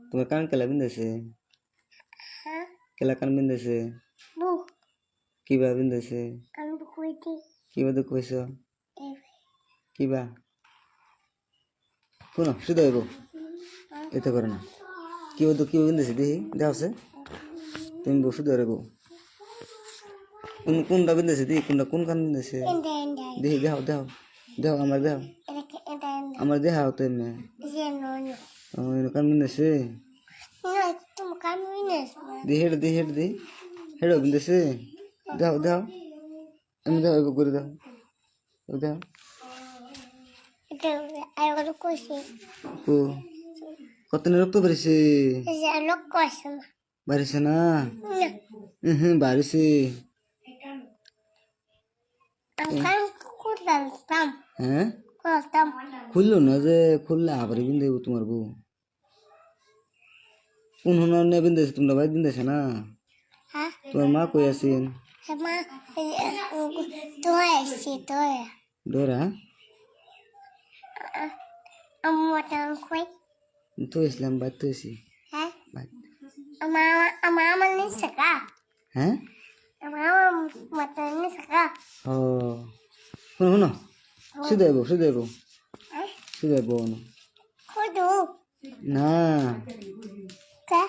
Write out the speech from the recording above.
তোমার কান কেলা বিন্দেছে হ্যাঁ কেলা কান বিন্দেছে বুক কিবা বিন্দেছে আমি বুকুইতে কিবা দুঃখ হয়েছ এই কিবা শুনো শুধু হইব এতে করে না কিবা দুঃখ কিবা বিন্দেছে দেখি দেওয়া আছে তুমি শুধু হইব কোনটা বিন্দেছে দেখি কোনটা কোন কান বিন্দেছে এন্ডা এন্ডা দেখি দেখাও দেখাও দেখাও আমার দেখাও এন্ডা এন্ডা আমার দেখাও তো এমনি যে নো কান বিন্দেছে না তুমি কামিনেস দি হেড দি হেড বিন্দেছে দেখাও দেখাও এমনি দেখাও এবার করে দেখাও দেখাও এটা আইগো কোসি ও কত রক্ত বেরিয়েছে যে লোক কোসম বাড়িছে না না বাড়িছে কাম কুলাম তাম হ্যাঁ কুলাম খুললো না যে খুললে আবার বিন্দু তোমার বউ কোন হনার নিয়ে বিন্দেছে তোমরা ভাই বিন্দেছে না হ্যাঁ তোমার মা কই আছেন মা তো এসে তো ডোরা আমাটান কই তো ইসলাম বাদ তো এসি হ্যাঁ বাদ ama ni saka হ্যাঁ ama mata ni saka ও শোনো শোনো শুধু এবো শুধু এবো kudu না ka